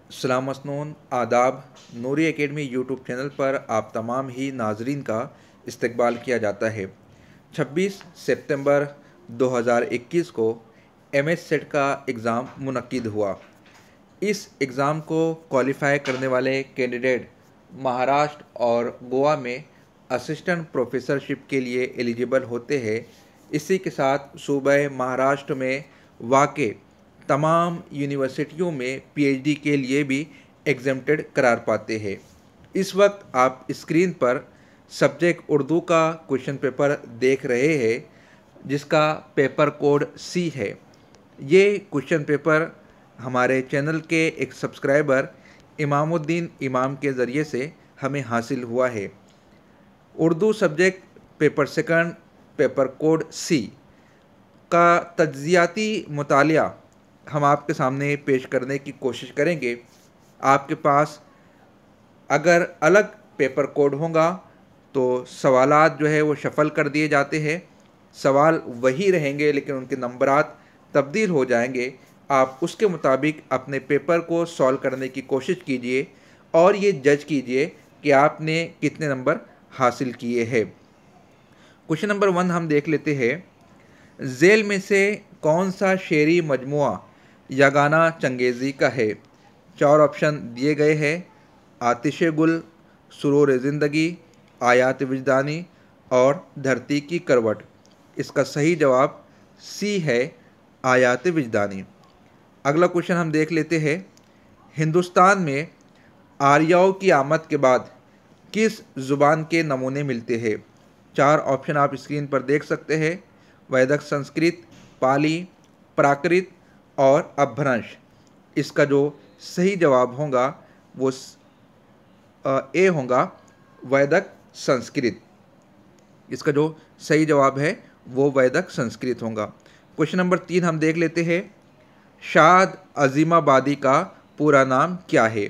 सलाम मसनून आदाब। नूरी academy YouTube channel पर आप तमाम ही नाजरीन का इस्तकबाल किया जाता है। 26 सितंबर 2021 को एमएस सेट का एग्ज़ाम मुनक्किद हुआ। इस एग्ज़ाम को क्वालिफाई करने वाले कैंडिडेट महाराष्ट्र और गोवा में असिस्टेंट प्रोफेसरशिप के लिए एलिजिबल होते हैं। इसी के साथ सूबे महाराष्ट्र में वाक़ तमाम यूनिवर्सिटियों में पीएचडी के लिए भी एग्जेम्प्टेड करार पाते हैं। इस वक्त आप स्क्रीन पर सब्जेक्ट उर्दू का क्वेश्चन पेपर देख रहे हैं, जिसका पेपर कोड सी है। ये क्वेश्चन पेपर हमारे चैनल के एक सब्सक्राइबर इमामुद्दीन इमाम के ज़रिए से हमें हासिल हुआ है। Urdu subject paper second paper code C का तज्ज़ियाती मुतालिया हम आपके सामने पेश करने की कोशिश करेंगे। आपके पास अगर अलग पेपर कोड होगा तो सवालात जो है वो शफ़ल कर दिए जाते हैं। सवाल वही रहेंगे लेकिन उनके नंबरात तब्दील हो जाएंगे। आप उसके मुताबिक अपने पेपर को सॉल्व करने की कोशिश कीजिए और ये जज कीजिए कि आपने कितने नंबर हासिल किए हैं। क्वेश्चन नंबर 1 हम देख लेते हैं। झेल में से कौन सा शेरी मजमुआ यगाना चंगेज़ी का है? 4 ऑप्शन दिए गए हैं। आतिश गुल, सुरूर ज़िंदगी, आयात विजदानी और धरती की करवट। इसका सही जवाब सी है, आयात विजदानी। अगला क्वेश्चन हम देख लेते हैं। हिंदुस्तान में आर्यों की आमद के बाद किस ज़ुबान के नमूने मिलते हैं? 4 ऑप्शन आप स्क्रीन पर देख सकते हैं। वैदिक संस्कृत, पाली, प्राकृत और अपभ्रंश। इसका जो सही जवाब होगा वो ए होगा, वैदिक संस्कृत। इसका जो सही जवाब है वो वैदिक संस्कृत होगा। क्वेश्चन नंबर 3 हम देख लेते हैं। शाद अजीमाबादी का पूरा नाम क्या है?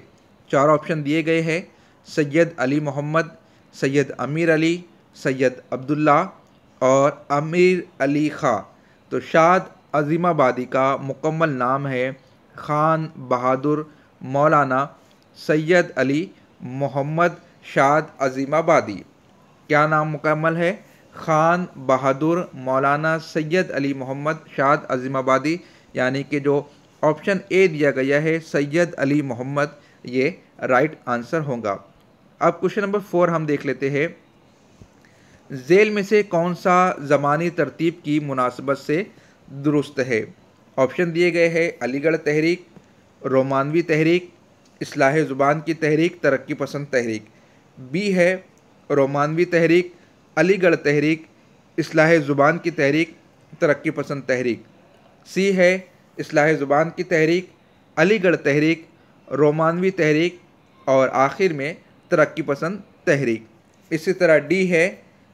4 ऑप्शन दिए गए हैं। सैयद अली मोहम्मद, सैयद अमीर अली, सैयद अब्दुल्ला और अमीर अली खां। तो शाद अजीमाबादी का मुकम्मल नाम है खान बहादुर मौलाना सैयद अली मोहम्मद शाद अजीमाबादी। क्या नाम मुकम्मल है? खान बहादुर मौलाना सैयद अली मोहम्मद शाद अजीमाबादी, यानी कि जो ऑप्शन ए दिया गया है सैयद अली मोहम्मद, ये राइट आंसर होगा। अब क्वेश्चन नंबर 4 हम देख लेते हैं। झेल में से कौन सा ज़मानी तरतीब की मुनासबत से दुरुस्त है? ऑप्शन दिए गए हैं। अलीगढ़ तहरीक, रोमानवी तहरीक, इस्लाह ज़ुबान की तहरीक, तरक्की पसंद तहरीक। बी है रोमानवी तहरीक, अलीगढ़ तहरीक, इस्लाह ज़ुबान की तहरीक, तरक्की पसंद तहरीक। सी है इस्लाह ज़ुबान की तहरीक, अलीगढ़ तहरीक, रोमानवी तहरीक और आखिर में तरक्की पसंद तहरीक। इसी तरह डी है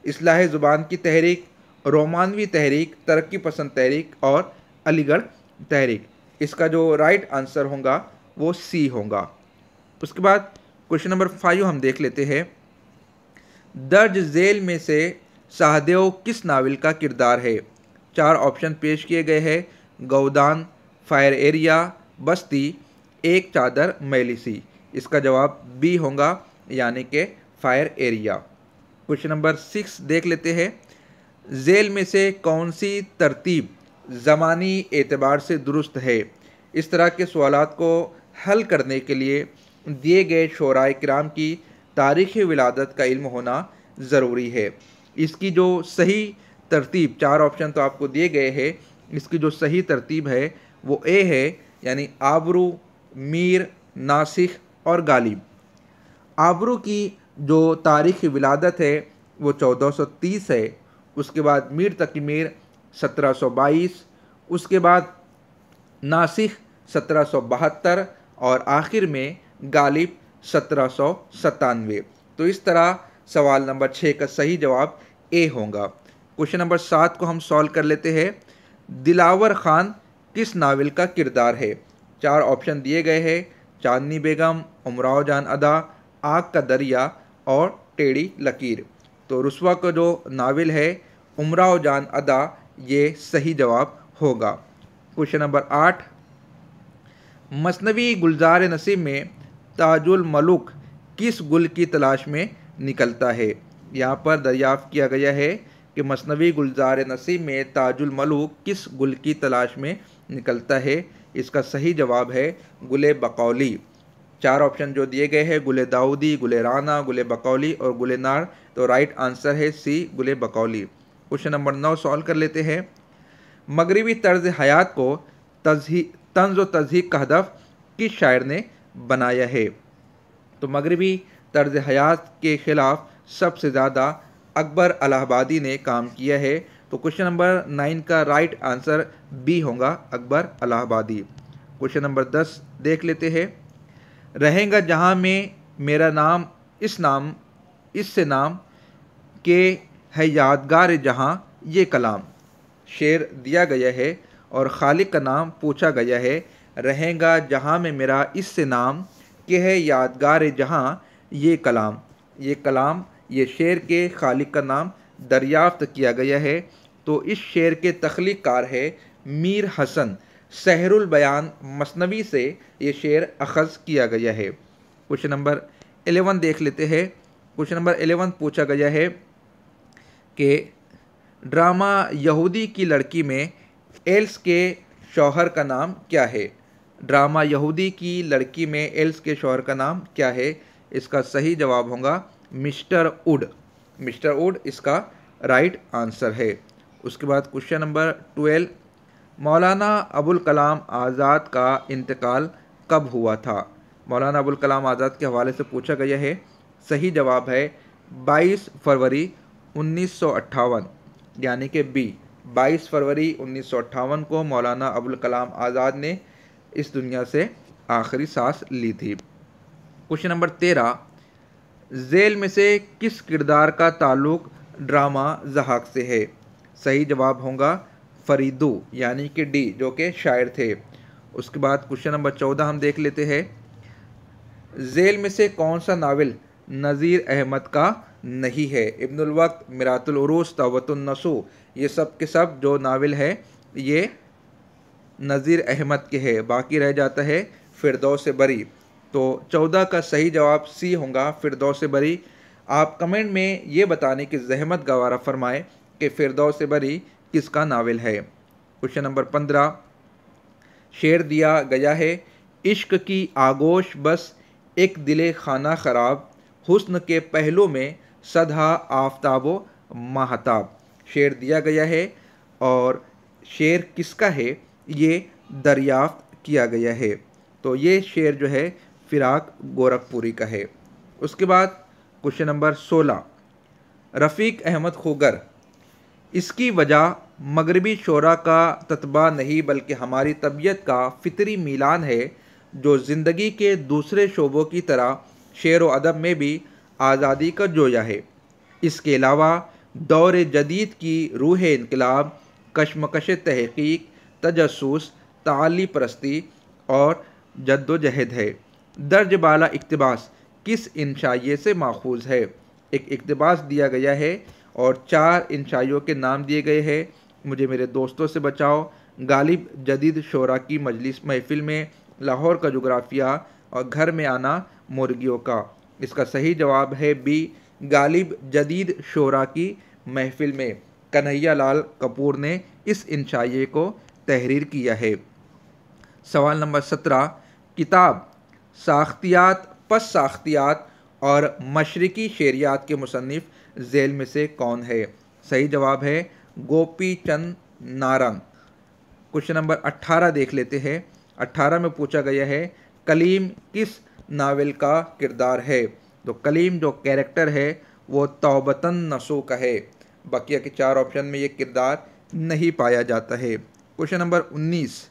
इस्लाह ज़ुबान की तहरीक, रोमानवी तहरीक, तरक्की पसंद तहरीक और अलीगढ़ तहरीक। इसका जो राइट आंसर होगा वो सी होगा। उसके बाद क्वेश्चन नंबर 5 हम देख लेते हैं। दर्ज झेल में से सहदेव किस नावल का किरदार है? 4 ऑप्शन पेश किए गए हैं। गौदान, फायर एरिया, बस्ती, एक चादर मैली सी। इसका जवाब बी होगा, यानी कि फायर एरिया। क्वेश्चन नंबर 6 देख लेते हैं। झेल में से कौन सी तरतीब ज़मानी एतबार से दुरुस्त है? इस तरह के सवालात को हल करने के लिए दिए गए शोराए किराम की तारीख़ विलादत का इल्म होना ज़रूरी है। इसकी जो सही तरतीब, 4 ऑप्शन तो आपको दिए गए हैं, इसकी जो सही तरतीब है वो ए है, यानी आबरू, मीर, नासिख और गालिब। आबरू की जो तारीख़ विलादत है वो 1430 है। उसके बाद मीर तकी मीर 1722, उसके बाद नासिख 1772 और आखिर में गालिब 1797। तो इस तरह सवाल नंबर 6 का सही जवाब ए होगा। क्वेश्चन नंबर 7 को हम सॉल्व कर लेते हैं। दिलावर खान किस नावल का किरदार है? 4 ऑप्शन दिए गए हैं। चांदनी बेगम, उमराव जान अदा, आग का दरिया और टेढ़ी लकीर। तो रुस्वा का जो नावल है उमराव जान अदा, ये सही जवाब होगा। Question number 8। मसनवी गुलजार नसीब में ताजुल मलुक किस गुल की तलाश में निकलता है? यहाँ पर दरियाफ्त किया गया है कि मसनवी गुलजार नसीब में ताजुल मलुक किस गुल की तलाश में निकलता है। इसका सही जवाब है गुले बकौली। चार ऑप्शन जो दिए गए हैं, गुले दाऊदी, गुले राना, गुले बकौली और गुले नार, तो राइट आंसर है सी, गुले बकौली। क्वेश्चन नंबर 9 सॉल्व कर लेते हैं। मगरबी तर्ज हयात को तंज व तज़हीक का हदफ किस शायर ने बनाया है? तो मगरबी तर्ज हयात के ख़िलाफ़ सबसे ज़्यादा अकबर इलाहाबादी ने काम किया है। तो क्वेश्चन नंबर 9 का राइट आंसर बी होगा, अकबर इलाहाबादी। क्वेश्चन नंबर 10 देख लेते हैं। रहेगा जहाँ में मेरा नाम इससे नाम के है यादगार जहाँ ये कलाम। शेर दिया गया है और खालिक का नाम पूछा गया है। रहेगा जहाँ में मेरा इससे नाम के है यादगार जहाँ ये कलाम। ये शेर के खालिक का नाम दरियाफ्त किया गया है। तो इस शेर के तख्लीक़कार है मीर हसन। सहरुल बयान मसनवी से ये शेर अखज़ किया गया है। क्वेश्चन नंबर 11 देख लेते हैं। क्वेश्चन नंबर 11 पूछा गया है कि ड्रामा यहूदी की लड़की में एल्स के शौहर का नाम क्या है? ड्रामा यहूदी की लड़की में एल्स के शौहर का नाम क्या है? इसका सही जवाब होगा मिस्टर वुड। मिस्टर वुड इसका राइट आंसर है। उसके बाद क्वेश्चन नंबर 12, मौलाना अबुल कलाम आज़ाद का इंतकाल कब हुआ था? मौलाना अबुल कलाम आज़ाद के हवाले से पूछा गया है। सही जवाब है 22 फरवरी 1958, यानी कि बी, 22 फरवरी 1958 को मौलाना अबुल कलाम आज़ाद ने इस दुनिया से आखिरी सांस ली थी। क्वेश्चन नंबर 13, झेल में से किस किरदार का ताल्लुक ड्रामा ज़हाक से है? सही जवाब होगा फरीदू, यानी कि डी, जो कि शायर थे। उसके बाद क्वेश्चन नंबर 14 हम देख लेते हैं। झेल में से कौन सा नावल नज़ीर अहमद का नहीं है? इब्नुल वक्त, मिरातुल उरूस, तौबतुन नसू, ये सब के सब जो नावल है ये नज़ीर अहमद के है। बाकी रह जाता है फिरदौस बरी। तो 14 का सही जवाब सी होगा, फिरदौस बरी। आप कमेंट में ये बताने की जहमत गवारा फरमाएं कि फिरदौस बरी किसका नावल है। क्वेश्चन नंबर 15, शेर दिया गया है, इश्क की आगोश बस एक दिले खाना ख़राब, हुस्न के पहलू में सदा आफताबो महताब। शेर दिया गया है और शेर किसका है ये दरियाफ्त किया गया है। तो ये शेर जो है फिराक गोरखपुरी का है। उसके बाद क्वेश्चन नंबर 16, रफ़ीक अहमद खुगर, इसकी वजह मगरबी शोरा का ततबा नहीं बल्कि हमारी तबीयत का फितरी मीलान है, जो ज़िंदगी के दूसरे शोबों की तरह शेर व अदब में भी आज़ादी का जोया है। इसके अलावा दौर जदीद की रूह इनकलाब, कशमकश तहक़ीक़, तजस्सुस, ताली परस्ती और जद्दोजहद है। दर्ज बाला इक़्तिबास किस इंशाइये से माखूज़ है? एक इक़्तिबास दिया गया है और 4 इंशाइयों के नाम दिए गए हैं। मुझे मेरे दोस्तों से बचाओ, गालिब जदीद शोरा की मजलिस महफ़िल में, लाहौर का जोग्राफिया और घर में आना मुर्गियों का। इसका सही जवाब है बी, गालिब जदीद शोरा की महफ़िल में। कन्हैया लाल कपूर ने इस इंशाइये को तहरीर किया है। सवाल नंबर 17, किताब साख्तियात, पस साख्तियात और मशरिकी शेरियात के मुसन्निफ़ झेल में से कौन है? सही जवाब है गोपी चंद नारंग। क्वेश्चन नंबर 18 देख लेते हैं। 18 में पूछा गया है, कलीम किस नावल का किरदार है? तो कलीम जो कैरेक्टर है वो तौबतन नसू का है। बकिया के 4 ऑप्शन में ये किरदार नहीं पाया जाता है। क्वेश्चन नंबर 19,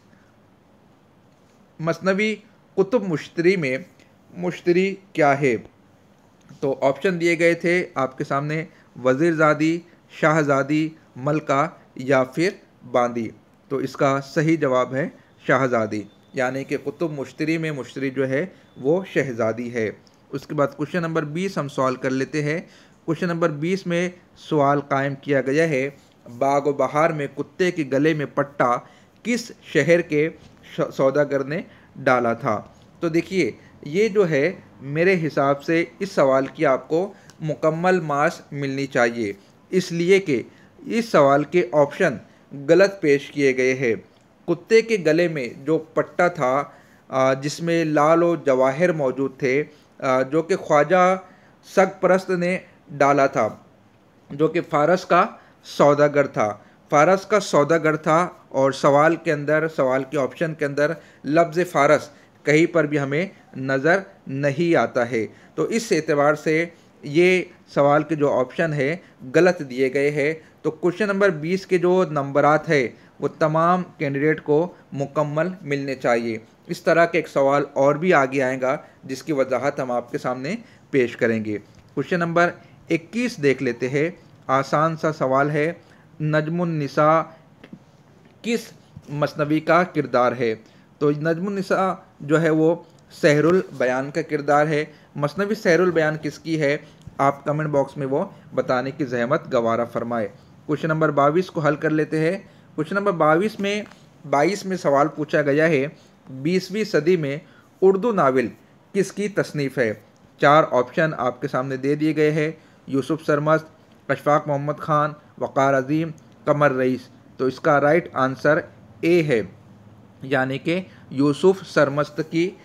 मसनवी कुतुब मुश्तरी में मुश्तरी क्या है? तो ऑप्शन दिए गए थे आपके सामने, वज़ीरज़ादी, शाहज़ादी, मलका या फिर बांदी। तो इसका सही जवाब है शाहज़ादी, यानी कि कुतुब मुश्तरी में मुश्तरी जो है वो शहज़ादी है। उसके बाद क्वेश्चन नंबर 20 हम सवाल कर लेते हैं। क्वेश्चन नंबर 20 में सवाल कायम किया गया है, बाग व बहार में कुत्ते के गले में पट्टा किस शहर के सौदागर ने डाला था। तो देखिए ये जो है मेरे हिसाब से इस सवाल की आपको मुकम्मल मार्क्स मिलनी चाहिए, इसलिए कि इस सवाल के ऑप्शन गलत पेश किए गए हैं। कुत्ते के गले में जो पट्टा था जिसमें लाल और जवाहिर मौजूद थे, जो कि ख्वाजा सरपरस्त ने डाला था, जो कि फ़ारस का सौदागर था। फ़ारस का सौदागर था और सवाल के अंदर, सवाल के ऑप्शन के अंदर लफ्ज़ फ़ारस कहीं पर भी हमें नज़र नहीं आता है। तो इस एतबार से ये सवाल के जो ऑप्शन है गलत दिए गए हैं। तो क्वेश्चन नंबर 20 के जो नंबरात है वो तमाम कैंडिडेट को मुकम्मल मिलने चाहिए। इस तरह के एक सवाल और भी आगे आएगा जिसकी वजाहत हम आपके सामने पेश करेंगे। क्वेश्चन नंबर 21 देख लेते हैं। आसान सा सवाल है, नजमुन्निसा किस मसनवी का किरदार है? तो नजमुन्निसा जो है वो सहरुल बयान का किरदार है। मसनवी सहरुल बयान किसकी है? आप कमेंट बॉक्स में वो बताने की जहमत गवारा फरमाए। क्वेश्चन नंबर 22 को हल कर लेते हैं। क्वेश्चन नंबर 22 में सवाल पूछा गया है, 20वीं सदी में उर्दू नावल किसकी तसनीफ़ है? 4 ऑप्शन आपके सामने दे दिए गए हैं, यूसुफ सरमस्त, अशफाक मोहम्मद ख़ान, वक़ार अज़ीम, कमर रईस। तो इसका राइट आंसर ए है, यानी कि यूसुफ सरमस्त की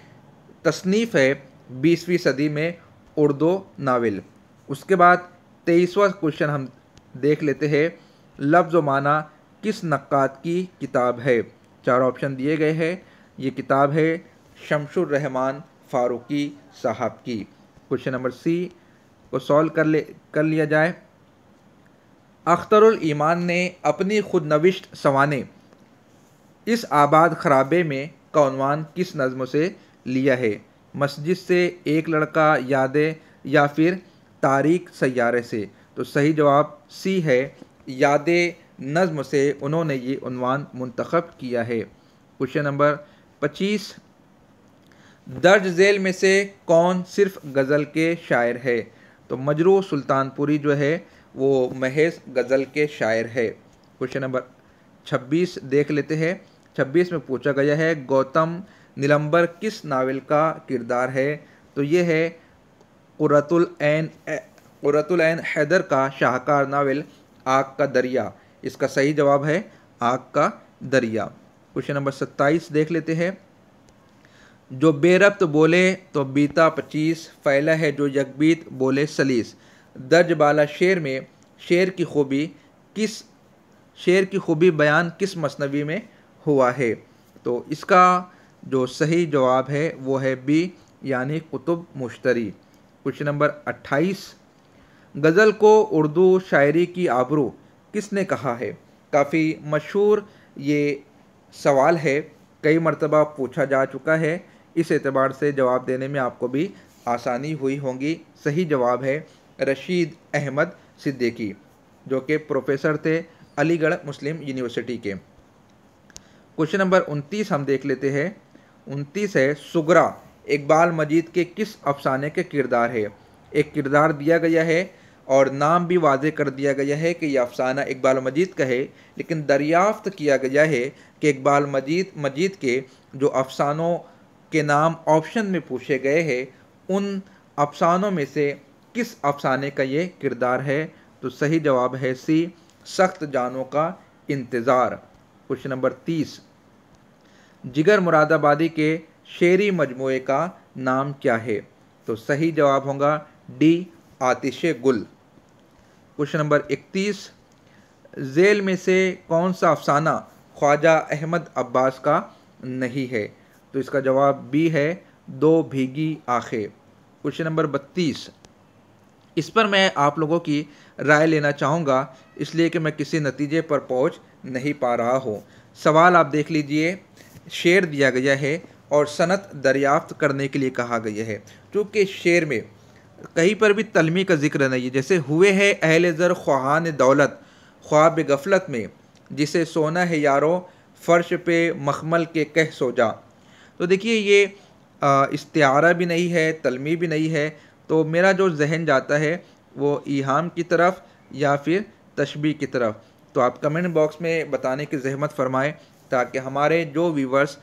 तसनीफ़ है 20वीं सदी में उर्दू नावल। उसके बाद 23वां क्वेश्चन हम देख लेते हैं, लफ्ज़ व माना किस नक्कात की किताब है? 4 ऑप्शन दिए गए हैं। ये किताब है शमसुर रहमान फ़ारूकी साहब की। क्वेश्चन नंबर सी को सॉल्व कर लिया जाए। अख्तरुल ईमान ने अपनी खुद नविश्त सवाने इस आबाद खराबे में का उन्वान किस नज़्म से लिया है? मस्जिद से, एक लड़का, यादें, या फिर तारीख सैयारे से? तो सही जवाब सी है, यादें नज़्म से उन्होंने ये उन्वान मुंतखब किया है। क्वेश्चन नंबर 25, दर्ज झेल में से कौन सिर्फ गज़ल के शायर है? तो मजरू सुल्तानपुरी जो है वो महज गज़ल के शायर है। क्वेश्चन नंबर 26 देख लेते हैं। 26 में पूछा गया है, गौतम नीलंबर किस नावल का किरदार है? तो ये है कुर्रतुल ऐन हैदर का शाहकार नावल आग का दरिया। इसका सही जवाब है आग का दरिया। क्वेश्चन नंबर 27 देख लेते हैं। जो बेरब्त बोले तो बीता 25, फैला है जो यकबीत बोले सलीस। दर्ज बाला शेर में शेर की खूबी बयान किस मसनवी में हुआ है? तो इसका जो सही जवाब है वो है बी, यानी कुतुब मुश्तरी। क्वेश्चन नंबर 28, गज़ल को उर्दू शायरी की आबरू किसने कहा है? काफ़ी मशहूर ये सवाल है, कई मरतबा पूछा जा चुका है, इस एतबार से जवाब देने में आपको भी आसानी हुई होगी। सही जवाब है रशीद अहमद सिद्दीकी, जो कि प्रोफेसर थे अलीगढ़ मुस्लिम यूनिवर्सिटी के। क्वेश्चन नंबर 29 हम देख लेते हैं। 29 है, सुगरा इकबाल मजीद के किस अफसाने के किरदार है? एक किरदार दिया गया है और नाम भी वाज़े कर दिया गया है कि यह अफसाना इकबाल मजीद का है, लेकिन दरियाफ्त किया गया है कि इकबाल मजीद के जो अफसानों के नाम ऑप्शन में पूछे गए हैं उन अफसानों में से किस अफसाने का ये किरदार है? तो सही जवाब है सी, सख्त जानों का इंतज़ार। क्वेश्चन नंबर 30, जिगर मुरादाबादी के शेरी मजमूए का नाम क्या है? तो सही जवाब होगा डी, आतिशे गुल। क्वेश्चन नंबर 31, झेल में से कौन सा अफसाना ख्वाजा अहमद अब्बास का नहीं है? तो इसका जवाब बी है, दो भीगी आंखें। क्वेश्चन नंबर 32, इस पर मैं आप लोगों की राय लेना चाहूँगा, इसलिए कि मैं किसी नतीजे पर पहुँच नहीं पा रहा हूँ। सवाल आप देख लीजिए, शेर दिया गया है और सनत दरियाफ्त करने के लिए कहा गया है। चूँकि शेर में कहीं पर भी तलमी का जिक्र नहीं है, जैसे हुए है अहले ज़र ख्वाहान दौलत ख्वाब गफलत में, जिसे सोना है यारो फ़र्श पे मखमल के कह सो जा। तो देखिए ये इस्तिआरा भी नहीं है, तलमी भी नहीं है, तो मेरा जो जहन जाता है वो ईहाम की तरफ या फिर तशबीह की तरफ। तो आप कमेंट बॉक्स में बताने की ज़हमत फरमाएं ताकि हमारे जो व्यूवर्स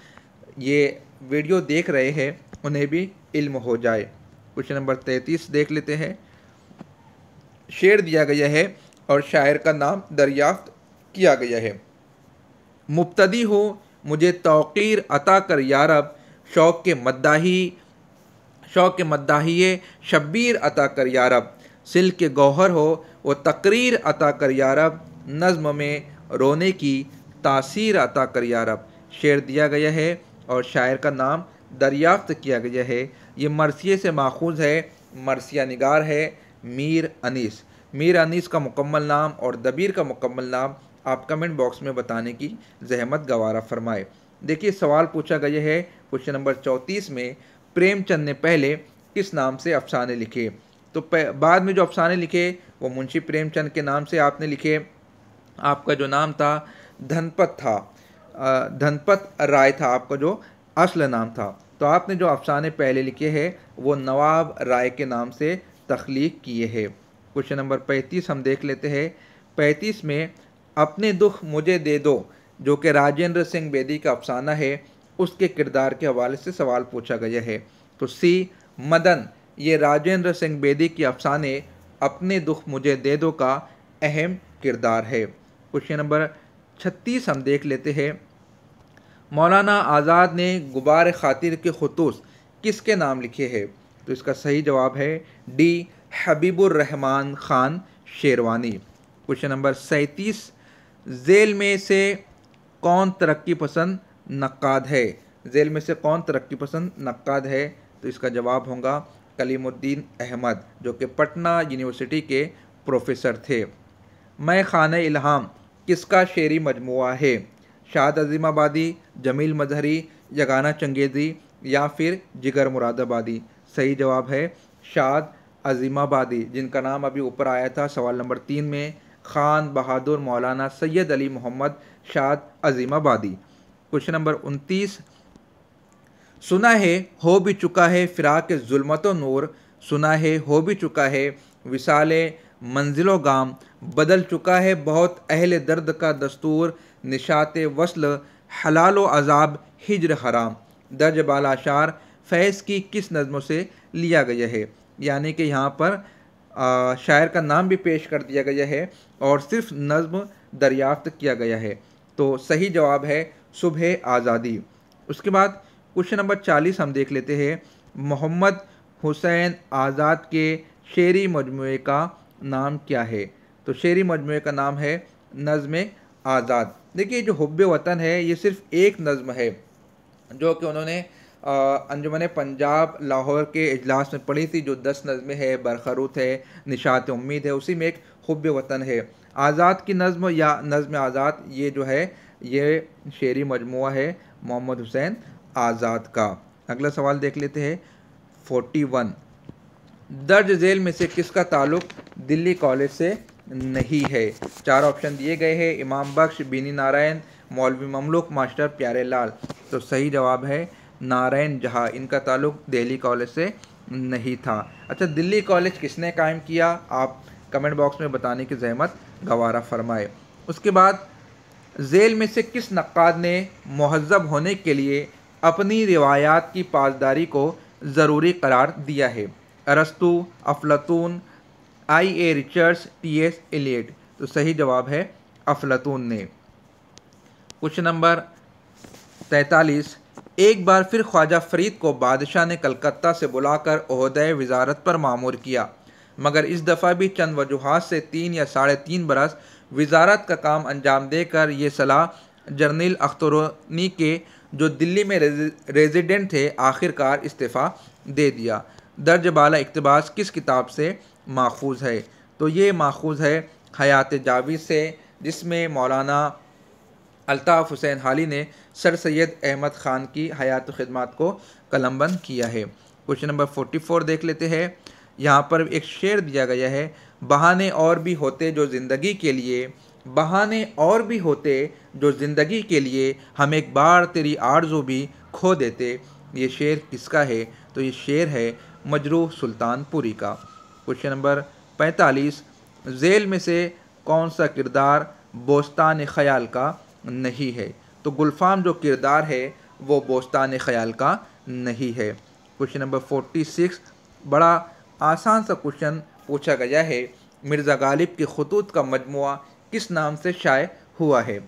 ये वीडियो देख रहे हैं उन्हें भी इल्म हो जाए। क्वेश्चन नंबर 33 देख लेते हैं। शेर दिया गया है और शायर का नाम दरियाफ्त किया गया है। मुब्तदी हो मुझे तौक़ीर अता कर यारब, शौक़ के मद्दाहिए शब्बीर अता कर यारब। सिल के गौहर हो वो तकरीर अता कर यारब, नज़्म में रोने की तासीर अता कर यारब। शेर दिया गया है और शायर का नाम दरियाफ्त किया गया है। ये मरसिये से माखूज़ है। मरसिया निगार है मीर अनीस। मीर अनीस का मुकम्मल नाम और दबीर का मुकम्मल नाम आप कमेंट बॉक्स में बताने की जहमत गवारा फरमाए। देखिए सवाल पूछा गया है क्वेश्चन नंबर 34 में, प्रेमचंद ने पहले किस नाम से अफसाने लिखे? तो बाद में जो अफसाने लिखे वो मुंशी प्रेमचंद के नाम से आपने लिखे। आपका जो नाम था धनपत था, धनपत राय था आपका जो असल नाम था। तो आपने जो अफसाने पहले लिखे हैं वो नवाब राय के नाम से तख्लीक किए हैं। क्वेश्चन नंबर 35 हम देख लेते हैं। 35 में अपने दुख मुझे दे दो, जो कि राजेंद्र सिंह बेदी का अफसाना है, उसके किरदार के हवाले से सवाल पूछा गया है। तो सी मदन ये राजेंद्र सिंह बेदी के अफसाने अपने दुख मुझे दे दो का अहम किरदार है। क्वेश्चन नंबर 36 हम देख लेते हैं। मौलाना आज़ाद ने गुबार खातिर के खुतूस किसके नाम लिखे हैं? तो इसका सही जवाब है D Habibur Rahman Khan sherwani. Question number 37, झेल में से कौन तरक्की पसंद नक्काद है? झेल में से कौन तरक्की पसंद नक्काद है? तो इसका जवाब होगा कलीमुद्दीन अहमद, जो कि पटना यूनिवर्सिटी के प्रोफेसर थे। मैं खाने इल्हाम किसका शेरी मजमुआ है? शाद अजीमाबादी, जमील मजहरी, यगाना चंगेज़ी या फिर जिगर मुरादाबादी? सही जवाब है शाद अजीमाबादी, जिनका नाम अभी ऊपर आया था सवाल नंबर 3 में, खान बहादुर मौलाना सैयद अली मोहम्मद शाद अजीमाबादी। क्वेश्चन नंबर 29, सुना है हो भी चुका है फिराक जुल्मतो नूर, सुना है हो भी चुका है विसाले मंजिलो गाम, बदल चुका है बहुत अहले दर्द का दस्तूर, निशात वस्ल हलालो अजाब हिज्र हराम। दर्ज बाला अशार फैज़ की किस नज़्म से लिया गया है? यानी कि यहाँ पर शायर का नाम भी पेश कर दिया गया है और सिर्फ नज़्म दरियाफ्त किया गया है। तो सही जवाब है सुबह आज़ादी। उसके बाद क्वेश्चन नंबर 40 हम देख लेते हैं। मोहम्मद हुसैन आज़ाद के शेरी मजमूए का नाम क्या है? तो शेरी मजमूए का नाम है नज़्म आज़ाद। देखिए जो हुब्बे वतन है ये सिर्फ एक नज़्म है जो कि उन्होंने अंजुमन पंजाब लाहौर के इजलास में पढ़ी थी, जो 10 नज़्में है, बरखरूत है, निशात उम्मीद है, उसी में एक हुब्बे वतन है। आज़ाद की नज़्म या नज़्म आज़ाद ये जो है ये शेरी मजमुआ है मोहम्मद हुसैन आज़ाद का। अगला सवाल देख लेते हैं 41, दर्ज झेल में से किसका ताल्लुक दिल्ली कॉलेज से नहीं है? 4 ऑप्शन दिए गए हैं, इमाम बख्श, बीनी नारायण, मौलवी ममलूक, मास्टर प्यारे लाल। तो सही जवाब है नारायण जहाँ, इनका ताल्लुक दिल्ली कॉलेज से नहीं था। अच्छा, दिल्ली कॉलेज किसने कायम किया? आप कमेंट बॉक्स में बताने की जहमत गवारा फरमाए। उसके बाद झेल में से किस नक्काद ने मुहज़्ज़ब होने के लिए अपनी रिवायात की पासदारी को ज़रूरी करार दिया है? अरस्तु, अफलातून, आई.ए. Richards, T.S.. एलियट। तो सही जवाब है अफलातून ने। क्वेश्चन नंबर 43, एक बार फिर ख्वाजा फरीद को बादशाह ने कलकत्ता से बुलाकर ओहदे वजारत पर मामूर किया, मगर इस दफ़ा भी चंद वजूहात से 3 या 3.5 बरस वजारत का काम अंजाम देकर ये सलाह जर्नल अख्तरानी के, जो दिल्ली में रेजिडेंट थे, आखिरकार इस्तीफ़ा दे दिया। दर्ज बाला इक़्तिबास किस किताब से माखूज़ है? तो ये माखूज़ है हयात जावेद से, जिसमें मौलाना अल्ताफ़ हुसैन हाली ने सर सैयद अहमद ख़ान की हयात खिदमत को कलमबंद किया है। क्वेश्चन नंबर 44 देख लेते हैं। यहाँ पर एक शेर दिया गया है, बहाने और भी होते जो ज़िंदगी के लिए, बहाने और भी होते जो ज़िंदगी के लिए, हम एक बार तेरी आरज़ू भी खो देते। ये शेर किसका है? तो ये शेर है मजरूह सुल्तानपुरी का। क्वेश्चन नंबर 45, झेल में से कौन सा किरदार बोस्तान ख़याल का नहीं है? तो गुलफाम जो किरदार है वो बोस्तान ख़याल का नहीं है। क्वेश्चन नंबर 46 बड़ा आसान सा क्वेश्चन पूछा गया है, मिर्ज़ा गालिब के खतूत का मजमुआ किस नाम से शाये हुआ है?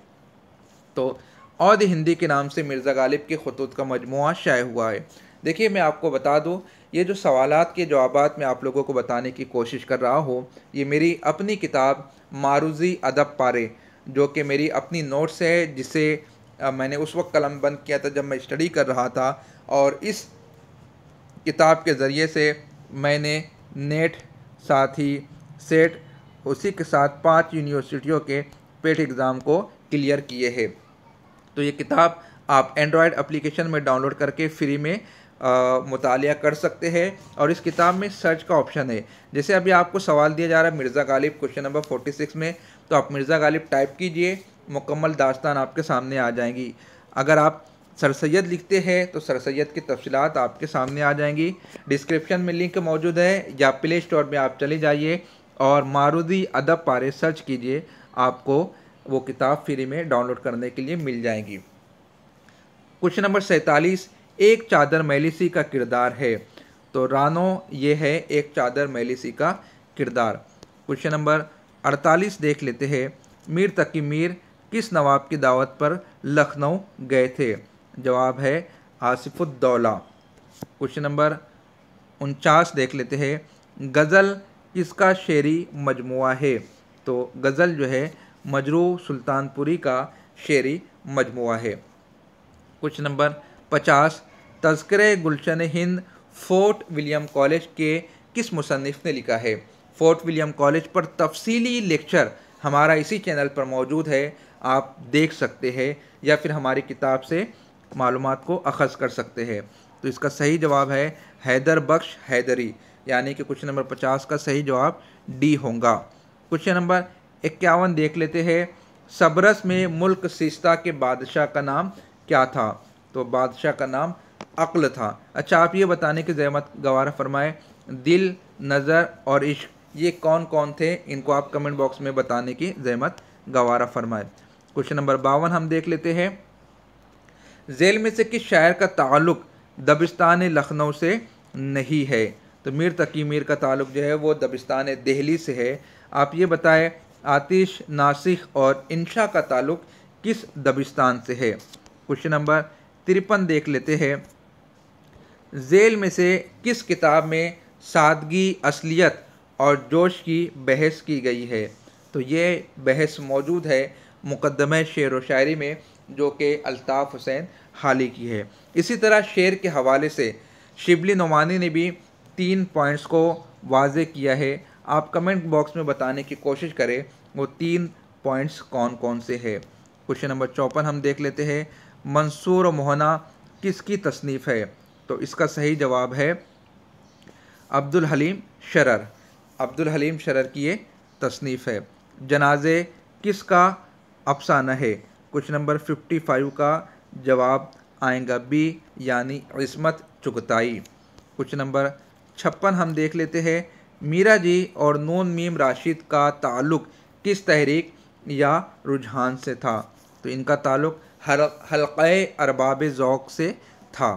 तो औध हिंदी के नाम से मिर्ज़ा गालिब के खतूत का मजमुआ शाये हुआ है। देखिए, मैं आपको बता दूं, ये जो सवालात के जवाबात मैं आप लोगों को बताने की कोशिश कर रहा हूँ, ये मेरी अपनी किताब मारूज़ी अदब पारे, जो कि मेरी अपनी नोट्स है, जिसे मैंने उस वक्त कलम बंद किया था जब मैं स्टडी कर रहा था, और इस किताब के ज़रिए से मैंने नेट, साथ ही सेट, उसी के साथ 5 यूनिवर्सिटियों के पेट एग्ज़ाम को क्लियर किए हैं। तो ये किताब आप एंड्रॉयड एप्लीकेशन में डाउनलोड करके फ्री में मुतालिया कर सकते हैं, और इस किताब में सर्च का ऑप्शन है। जैसे अभी आपको सवाल दिया जा रहा है मिर्ज़ा गालिब क्वेश्चन नंबर 46 में, तो आप मिर्ज़ा गालिब टाइप कीजिए, मुकम्मल दास्तान आपके सामने आ जाएंगी। अगर आप सर सैयद लिखते हैं तो सर सैयद की तफसीलात आपके सामने आ जाएंगी। डिस्क्रिप्शन में लिंक मौजूद है, या प्ले स्टोर में आप चले जाइए और मारूज़ी अदब पारे सर्च कीजिए, आपको वो किताब फ्री में डाउनलोड करने के लिए मिल जाएगी। क्वेश्चन नंबर 47 एक चादर मैलिसी का किरदार है। तो रानो ये है एक चादर मैलिसी का किरदार। क्वेश्चन नंबर 48 देख लेते हैं, मीर तकी मीर किस नवाब की दावत पर लखनऊ गए थे? जवाब है आसिफुद्दौला। क्वेश्चन नंबर 49 देख लेते हैं, गज़ल किसका शेरी मजमुआ है? तो गज़ल जो है मजरू सुल्तानपुरी का शेरी मजमुआ है। क्वेश्चन नंबर 50 तज़किरे गुलशन हिंद फोर्ट विलियम कॉलेज के किस मुसन्निफ़ ने लिखा है? फोर्ट विलियम कॉलेज पर तफसीली लेक्चर हमारा इसी चैनल पर मौजूद है, आप देख सकते हैं, या फिर हमारी किताब से मालूमात को अखज़ कर सकते हैं। तो इसका सही जवाब है हैदर बख्श हैदरी, यानी कि क्वेश्चन नंबर 50 का सही जवाब डी होगा। क्वेश्चन नंबर 51 देख लेते हैं, सबरस में मुल्क सिस्ता के बादशाह का नाम क्या था? तो बादशाह का नाम अक्ल था। अच्छा, आप ये बताने की ज़हमत गवारा फरमाए, दिल, नज़र और इश्क ये कौन कौन थे? इनको आप कमेंट बॉक्स में बताने की ज़हमत गवारा फरमाए। क्वेश्चन नंबर 52 हम देख लेते हैं, झेल में से किस शायर का ताल्लुक़ दबिस्तान लखनऊ से नहीं है? तो मीर तकी मीर का ताल्लुक़ जो है वो दबिस्तान दिल्ली से है। आप ये बताएं, आतिश, नासिख और इंशा का ताल्लुक़ किस दबिस्तान से है? क्वेश्चन नंबर 53 देख लेते हैं, झेल में से किस किताब में सादगी, असलियत और जोश की बहस की गई है? तो ये बहस मौजूद है मुक़द्दमे शेर व शायरी में, जो कि अल्ताफ़ हुसैन हाली की है। इसी तरह शेर के हवाले से शिबली नोमानी ने भी 3 पॉइंट्स को वाज़े किया है। आप कमेंट बॉक्स में बताने की कोशिश करें वो 3 पॉइंट्स कौन कौन से है। क्वेश्चन नंबर 54 हम देख लेते हैं, मंसूर व मोहना किसकी तसनीफ़ है? तो इसका सही जवाब है अब्दुल हलीम शरर। अब्दुल हलीम शरर की ये तसनीफ़ है। जनाजे किसका अफसाना है? क्वेश्चन नंबर 55 का जवाब आएगा बी, यानी इस्मत चुगताई। क्वेश्चन नंबर 56 हम देख लेते हैं, मीरा जी और नून मीम राशिद का ताल्लुक़ किस तहरीक या रुझान से था? तो इनका ताल्लुक़ हल्क़े अरबाब ज़ौक़ से था।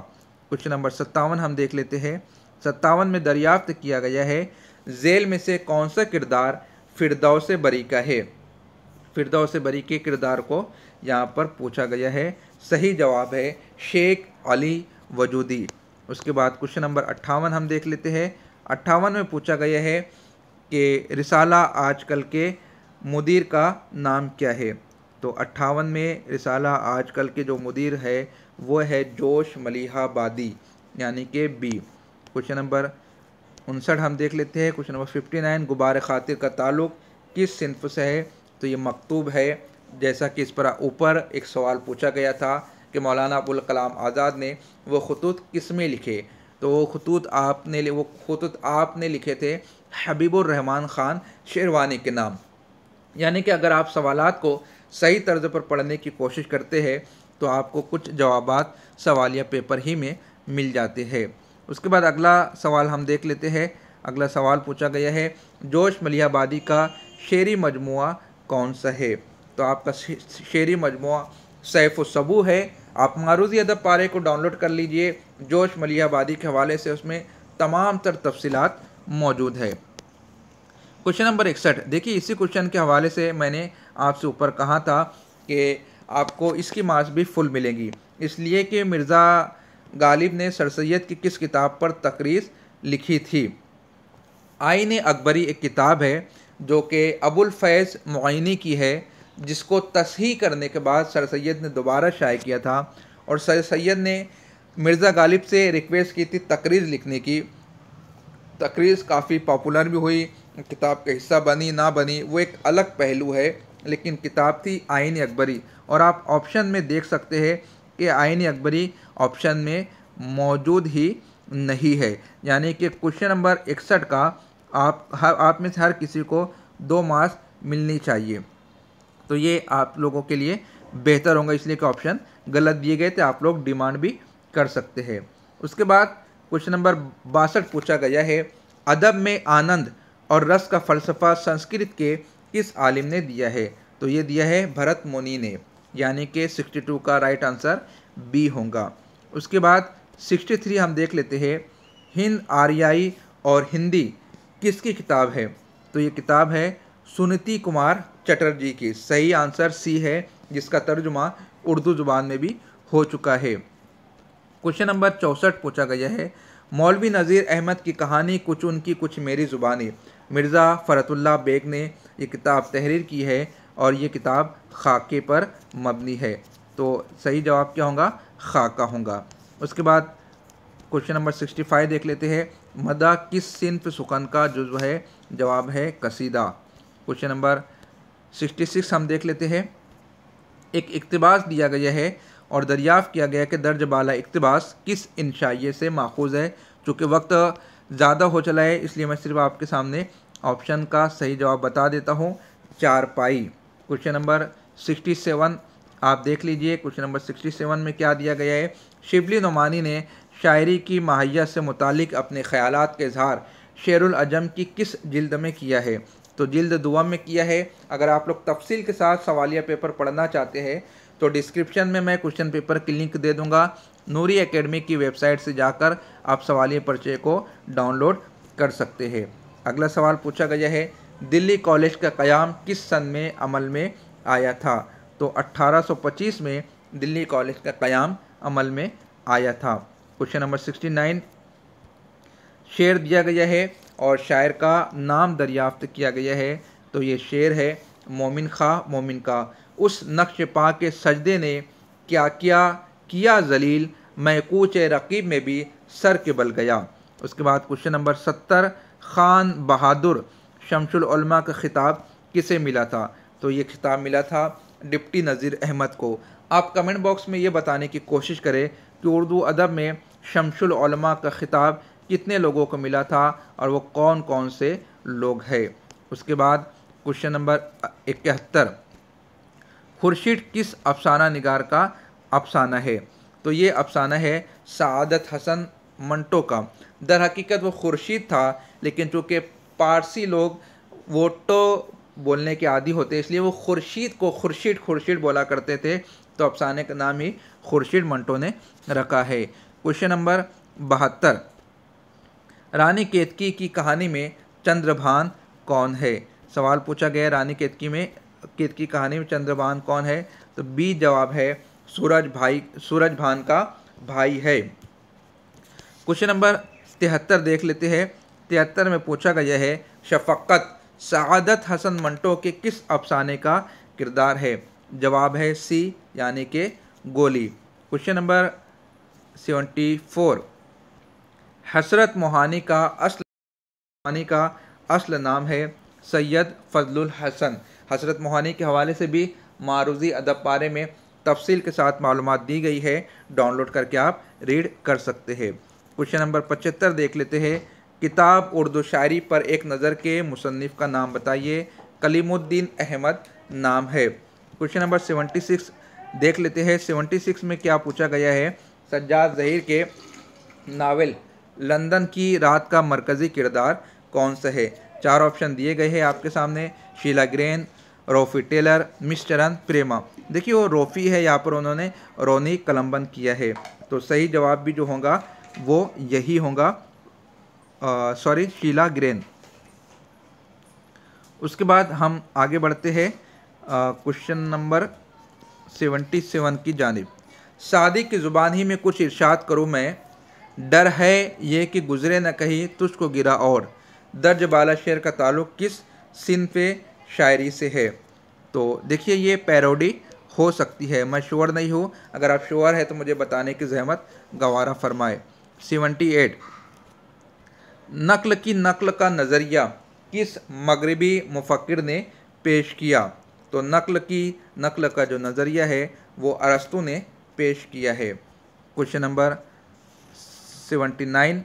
क्वेश्चन नंबर 57 हम देख लेते हैं, 57 में दरियाफ्त किया गया है, झेल में से कौन सा किरदार फ़िरदौस बरी का है? फ़िरदौस बरी के किरदार को यहाँ पर पूछा गया है। सही जवाब है शेख अली वजूदी। उसके बाद क्वेश्चन नंबर 58 हम देख लेते हैं, 58 में पूछा गया है कि रिसाला आजकल के मुदीर का नाम क्या है? तो 58 में रिसाला आजकल के जो मुदीर है वो है जोश मलिहाबादी, यानी कि बी। क्वेश्चन नंबर 59 हम देख लेते हैं, क्वेश्चन नंबर 59 गुबार खातिर का ताल्लुक़ किस सिन्फ से है? तो ये मकतूब है। जैसा कि इस पर ऊपर एक सवाल पूछा गया था कि मौलाना अबुल कलाम आज़ाद ने वो खतूत किस में लिखे? तो वो खतूत आपने लिखे थे हबीबुर रहमान ख़ान शेरवानी के नाम। यानी कि अगर आप सवालात को सही तर्ज पर पढ़ने की कोशिश करते हैं तो आपको कुछ जवाबात सवालिया पेपर ही में मिल जाते हैं। उसके बाद अगला सवाल हम देख लेते हैं। अगला सवाल पूछा गया है, जोश मलिहाबादी का शेरी मजमुआ कौन सा है? तो आपका शेरी मजमुआ सैफ़ सबू है। आप मारूज़ी अदब पारे को डाउनलोड कर लीजिए, जोश मलिहाबादी के हवाले से उसमें तमाम तर तफसीलात मौजूद है। क्वेश्चन नंबर 61, देखिए इसी क्वेश्चन के हवाले से मैंने आपसे ऊपर कहा था कि आपको इसकी मार्क्स भी फुल मिलेंगी, इसलिए कि मिर्ज़ा गालिब ने सर सैयद की किस किताब पर तकरीर लिखी थी। आईन अकबरी एक किताब है जो कि अबुल फैज़ मुईनी की है, जिसको तसहीह करने के बाद सर सैयद ने दोबारा शाये किया था, और सर सैयद ने मिर्ज़ा गालिब से रिक्वेस्ट की थी तकरीर लिखने की। तकरीर काफ़ी पॉपुलर भी हुई, किताब का हिस्सा बनी ना बनी वो एक अलग पहलू है, लेकिन किताब थी आईन अकबरी। और आप ऑप्शन में देख सकते हैं कि आईन अकबरी ऑप्शन में मौजूद ही नहीं है, यानी कि क्वेश्चन नंबर 61 का आप में से हर किसी को 2 मार्क्स मिलनी चाहिए। तो ये आप लोगों के लिए बेहतर होगा, इसलिए कि ऑप्शन गलत दिए गए थे, आप लोग डिमांड भी कर सकते हैं। उसके बाद क्वेश्चन नंबर 62 पूछा गया है, अदब में आनंद और रस का फ़लसफ़ा संस्कृत के किस आलिम ने दिया है। तो ये दिया है भरत मुनि ने, यानी कि 62 का राइट आंसर बी होगा। उसके बाद 63 हम देख लेते हैं, हिंद आर्याई और हिंदी किसकी किताब है। तो ये किताब है सुनीति कुमार चटर्जी की। सही आंसर सी है, जिसका तर्जुमा उर्दू ज़ुबान में भी हो चुका है। क्वेश्चन नंबर 64 पूछा गया है, मौलवी नज़ीर अहमद की कहानी कुछ उनकी कुछ मेरी ज़ुबानी, मिर्ज़ा फ़रतुल्लाह बेग ने ये किताब तहरीर की है, और ये किताब खाके पर मबनी है। तो सही जवाब क्या होगा, खाका होगा। उसके बाद क्वेश्चन नंबर 65 देख लेते हैं, मदा किस सिन्फ सुखन का जुज़्व है। जवाब है कसीदा। क्वेश्चन नंबर 66 हम देख लेते हैं, एक इक़्तिबास दिया गया है और दरियाफ़्त किया गया कि दर्ज बाला इक़्तिबास किस इंशाइये से माखूज़ है। चूँकि वक्त ज़्यादा हो चला है, इसलिए मैं सिर्फ आपके सामने ऑप्शन का सही जवाब बता देता हूँ, चारपाई। क्वेश्चन नंबर 67 आप देख लीजिए, क्वेश्चन नंबर 67 में क्या दिया गया है, शिबली नोमानी ने शायरी की माहियत से मुतालिक अपने ख़यालात के इज़हार शेरुल अजम की किस जिल्द में किया है। तो जिल्द दुआ में किया है। अगर आप लोग तफसील के साथ सवालिया पेपर पढ़ना चाहते हैं तो डिस्क्रिप्शन में मैं क्वेश्चन पेपर की लिंक दे दूंगा, नूरी एकेडमी की वेबसाइट से जाकर आप सवालिया पर्चे को डाउनलोड कर सकते हैं। अगला सवाल पूछा गया है, दिल्ली कॉलेज का क़याम किस सन में अमल में आया था। तो 1825 में दिल्ली कॉलेज का क़याम अमल में आया था। क्वेश्चन नंबर 69, शेर दिया गया है और शायर का नाम दरियाफ्त किया गया है। तो ये शेर है, मोमिन खा मोमिन का, उस नक्श पा के सजदे ने क्या क्या किया जलील, मैं कूच रकीब में भी सर के बल गया। उसके बाद क्वेश्चन नंबर 70, खान बहादुर शमसुल उलमा का खिताब किसे मिला था। तो ये खिताब मिला था डिप्टी नज़ीर अहमद को। आप कमेंट बॉक्स में ये बताने की कोशिश करें कि उर्दू अदब में शमसुल उलमा का खिताब कितने लोगों को मिला था और वो कौन कौन से लोग हैं। उसके बाद क्वेश्चन नंबर 71, खुर्शीद किस अफसाना निगार का अफसाना है। तो ये अफसाना है सआदत हसन मंटो का। दर हकीकत वो खुर्शीद था, लेकिन चूँकि पारसी लोग वो तो बोलने के आदी होते, इसलिए वो खुर्शीद को खुर्शीद खुर्शीद बोला करते थे, तो अफसाने का नाम ही खुर्शीद मंटो ने रखा है। क्वेश्चन नंबर 72, रानी केतकी की कहानी में चंद्रभान कौन है। सवाल पूछा गया रानी केतकी कहानी में चंद्रभान कौन है। तो बी जवाब है सूरजभान का भाई है। क्वेश्चन नंबर 73 देख लेते हैं। 73 में पूछा गया है, शफकत सआदत हसन मंटो के किस अफसाने का किरदार है। जवाब है सी, यानी कि गोली। क्वेश्चन नंबर 74, हसरत मोहानी का असल नाम है सैयद फजलुल हसन। हसरत मोहानी के हवाले से भी मारूज़ी अदब पारे में तफसील के साथ मालूमात दी गई है, डाउनलोड करके आप रीड कर सकते हैं। क्वेश्चन नंबर 75 देख लेते हैं, किताब उर्दू शायरी पर एक नज़र के मुसन्निफ़ का नाम बताइए। कलीमुद्दीन अहमद नाम है। क्वेश्चन नंबर 76 देख लेते हैं। 76 में क्या पूछा गया है, सज्जाद ज़हीर के नावल लंदन की रात का मरकज़ी किरदार कौन सा है। 4 ऑप्शन दिए गए हैं आपके सामने, Sheila grain, Raufi Taylor, miss चरण, प्रेमा। देखिए वो रोफ़ी है, यहाँ पर उन्होंने रोनी कलम्बन किया है। तो सही जवाब भी जो होगा वो यही होगा, सॉरी, शीला ग्रेन। उसके बाद हम आगे बढ़ते हैं क्वेश्चन नंबर 77 की जानिब। शादी की ज़ुबान ही में कुछ इरशाद करूँ मैं, डर है ये कि गुज़रे न कहीं तुझको गिरा और। दर्ज बाला शेर का ताल्लुक़ किस सिन्फ़े शायरी से है? तो देखिए ये पैरोडी हो सकती है, मैं श्योर नहीं हूँ, अगर आप श्योर है तो मुझे बताने की ज़हमत गवारा फरमाए। 78, नक़्ल की नक़्ल का नज़रिया किस मगरबी मुफ़क्किर ने पेश किया? तो नक़्ल का जो नज़रिया है वो अरस्तु ने पेश किया है। क्वेश्चन नंबर 79,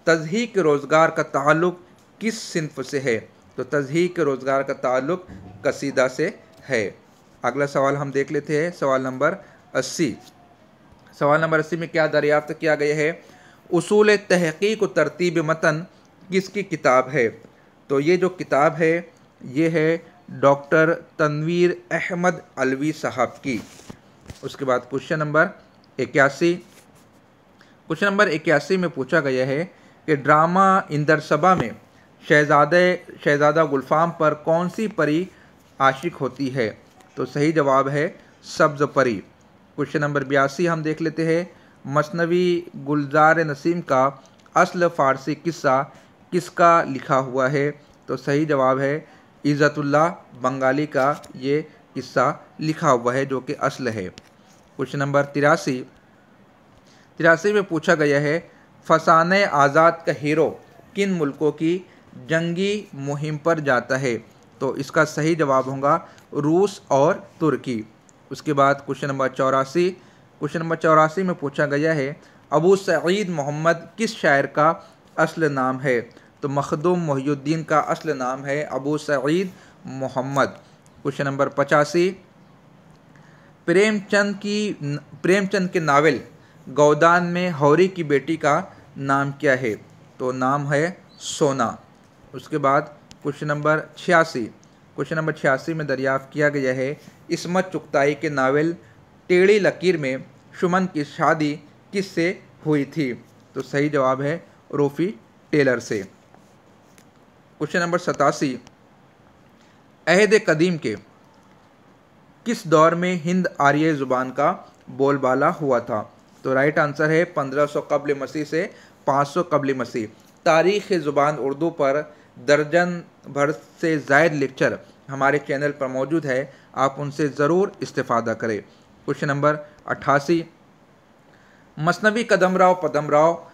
तज़हीक रोज़गार का ताल्लुक़ किस सिन्फ़ से है? तो तज़हीक रोज़गार का ताल्लुक़ कसीदा से है। अगला सवाल हम देख लेते हैं, सवाल नंबर 80। सवाल नंबर 80 में क्या दरियाफ्त किया गया है? उसूल तहक़ीक़ व तरतीब मतन किसकी किताब है? तो ये जो किताब है ये है डॉक्टर तनवीर अहमद अलवी साहब की। उसके बाद क्वेश्चन नंबर 81। क्वेश्चन नंबर 81 में पूछा गया है कि ड्रामा इंदर सबा में शहज़ादा गुलफाम पर कौन सी परी आशिक होती है? तो सही जवाब है सब्ज़ परी। क्वेश्चन नंबर 82 हम देख लेते हैं, मसनवी गुलजार नसीम का असल फ़ारसी किस्सा किसका लिखा हुआ है? तो सही जवाब है इज़्ज़तुल्लाह बंगाली का ये किस्सा लिखा हुआ है जो कि असल है। क्वेश्चन नंबर 83 में पूछा गया है, फसाने आज़ाद का हीरो किन मुल्कों की जंगी मुहिम पर जाता है? तो इसका सही जवाब होगा रूस और तुर्की। उसके बाद क्वेश्चन नंबर 84 में पूछा गया है, अबू सईद मोहम्मद किस शायर का असल नाम है? तो मखदूम मोहिउद्दीन का असल नाम है अबू सईद मोहम्मद। क्वेश्चन नंबर 85, प्रेमचंद के नावल गौदान में हौरी की बेटी का नाम क्या है? तो नाम है सोना। उसके बाद क्वेश्चन नंबर 86 में दरियाफ्त किया गया है, इस्मत चुगताई के नावल टेढ़ी लकीर में शुमन की शादी किससे हुई थी? तो सही जवाब है रोफ़ी टेलर से। क्वेश्चन नंबर 87, अहद कदीम के किस दौर में हिंद आर्य ज़ुबान का बोलबाला हुआ था? तो राइट आंसर है 1500 कब्ल मसीह से 500 कब्ल मसीह। तारीख़ ज़ुबान उर्दू पर दर्जन भर से ज़ायद लेक्चर हमारे चैनल पर मौजूद है, आप उनसे ज़रूर इस्तेफ़ादा करें। क्वेश्चन नंबर 88, मसनवी कदमराव पदमराव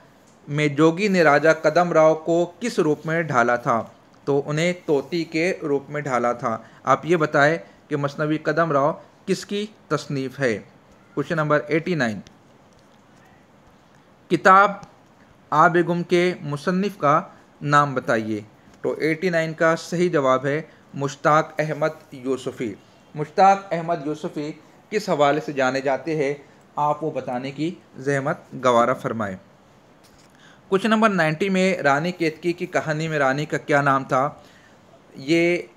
में जोगी ने राजा कदमराव को किस रूप में ढाला था? तो उन्हें तोती के रूप में ढाला था। आप ये बताएं कि मसनवी कदमराव किसकी तसनीफ़ है? क्वेश्चन नंबर 89, किताब आबेगुम के मुसन्निफ़ का नाम बताइए। तो 89 का सही जवाब है मुश्ताक अहमद यूसुफ़ी। मुश्ताक अहमद यूसुफ़ी किस हवाले से जाने जाते हैं, आप वो बताने की ज़हमत गवारा फरमाएं। क्वेश्चन नंबर 90 में रानी केतकी की कहानी में रानी का क्या नाम था? ये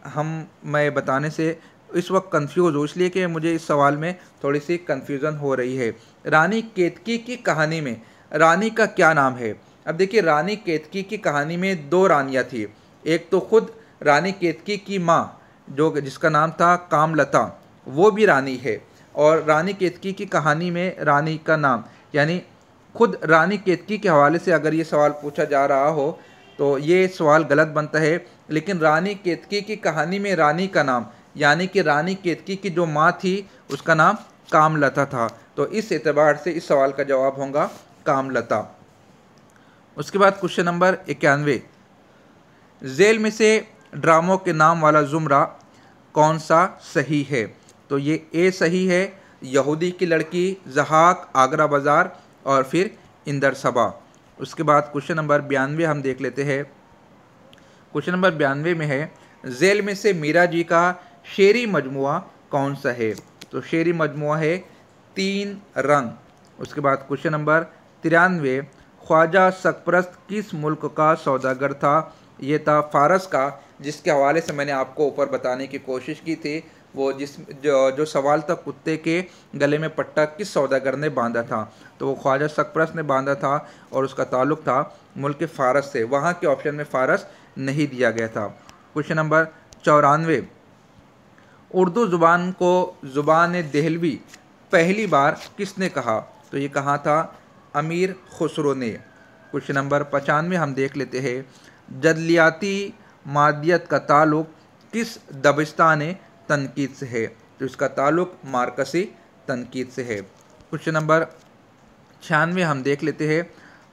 मैं बताने से इस वक्त कंफ्यूज हूँ, इसलिए कि मुझे इस सवाल में थोड़ी सी कन्फ्यूज़न हो रही है। रानी केतकी की कहानी में रानी का क्या नाम है? अब देखिए, रानी केतकी की कहानी में दो रानियाँ थी। एक तो खुद रानी केतकी की माँ जिसका नाम था कामलता, वो भी रानी है। और रानी केतकी की कहानी में रानी का नाम, यानी खुद रानी केतकी के हवाले से अगर ये सवाल पूछा जा रहा हो तो ये सवाल गलत बनता है। लेकिन रानी केतकी की कहानी में रानी का नाम, यानी कि रानी केतकी की जो माँ थी उसका नाम कामलता था। तो इस एतबार से इस सवाल का जवाब होगा कामलता। उसके बाद क्वेश्चन नंबर 91, झेल में से ड्रामों के नाम वाला ज़ुमरा कौन सा सही है? तो ये ए सही है, यहूदी की लड़की, ज़हाक, आगरा बाज़ार और फिर इंदर सबा। उसके बाद क्वेश्चन नंबर 92 हम देख लेते हैं। क्वेश्चन नंबर 92 में है, झेल में से मीरा जी का शेरी मजमुआ कौन सा है? तो शेरी मजमुआ है तीन रंग। उसके बाद क्वेश्चन नंबर 93, ख्वाजा सकपरस्त किस मुल्क का सौदागर था? ये था फ़ारस का, जिसके हवाले से मैंने आपको ऊपर बताने की कोशिश की थी। वो जो सवाल था, कुत्ते के गले में पट्टा किस सौदागर ने बांधा था? तो वो ख्वाजा सकप्रस ने बांधा था और उसका ताल्लुक था मुल्क फ़ारस से। वहाँ के ऑप्शन में फ़ारस नहीं दिया गया था। क्वेश्चन नंबर 94, उर्दू ज़ुबान को ज़ुबान दहलवी पहली बार किसने कहा? तो ये कहा था अमीर खुसरो ने। क्वेश्चन नंबर 95 हम देख लेते हैं, जदलियाती मादियत का ताल्लुक किस दबिस्तान तनकीद से है? तो इसका ताल्लुक मार्कसी तनकीद से है। क्वेश्चन नंबर 96 हम देख लेते हैं,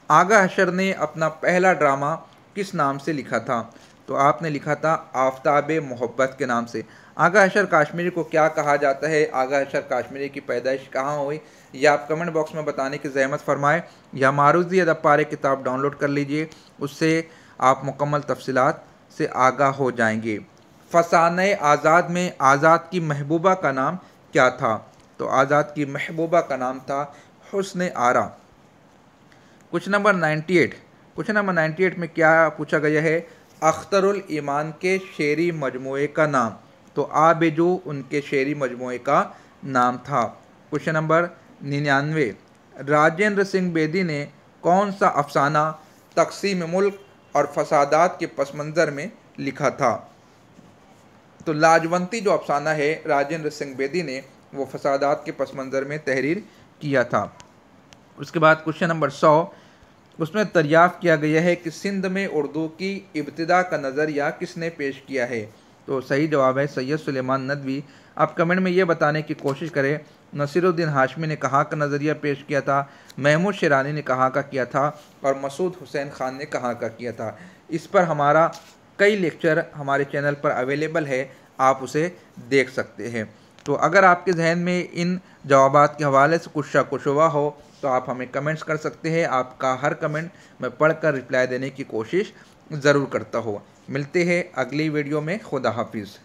आगा हशर ने अपना पहला ड्रामा किस नाम से लिखा था? तो आपने लिखा था आफ्ताब मोहब्बत के नाम से। आगा हशर काश्मीरी को क्या कहा जाता है? आगा हशर काश्मीरी की पैदाइश कहाँ हुई? यह आप कमेंट बॉक्स में बताने की ज़हमत फरमाएं, या मारूज़ी अदब पारे किताब डाउनलोड कर लीजिए, उससे आप मुकम्मल तफसीलात से आगाह हो जाएंगे। फसाने आज़ाद में आज़ाद की महबूबा का नाम क्या था? तो आज़ाद की महबूबा का नाम था हुस्न आरा। क्वेश्चन नंबर 98, क्वेश्चन नंबर 98 में क्या पूछा गया है? अख्तरुल ईमान के शेरी मजमूए का नाम? तो आबेजू उनके शेरी मजमूए का नाम था। क्वेश्चन नंबर 99, राजेंद्र सिंह बेदी ने कौन सा अफसाना तकसीम मुल्क और फसादात के पस मंज़र में लिखा था? तो लाजवंती जो अफसाना है राजेंद्र सिंह बेदी ने, वो फसादात के पस मंज़र में तहरीर किया था। उसके बाद क्वेश्चन नंबर 100, उसमें दरियाफ़्त किया गया है कि सिंध में उर्दू की इब्तिदा का नज़रिया किसने पेश किया है? तो सही जवाब है सैयद सुलेमान नदवी। आप कमेंट में ये बताने की कोशिश करें, नसीरुद्दीन हाशमी ने कहाँ का नज़रिया पेश किया था, महमूद शेरानी ने कहाँ का किया था, और मसूद हुसैन ख़ान ने कहाँ का किया था। इस पर हमारा कई लेक्चर हमारे चैनल पर अवेलेबल है, आप उसे देख सकते हैं। तो अगर आपके जहन में इन जवाबात के हवाले से कुछ शक व शुबा हो तो आप हमें कमेंट्स कर सकते हैं। आपका हर कमेंट मैं पढ़कर रिप्लाई देने की कोशिश ज़रूर करता हूँ। मिलते हैं अगली वीडियो में। खुदा हाफिज़।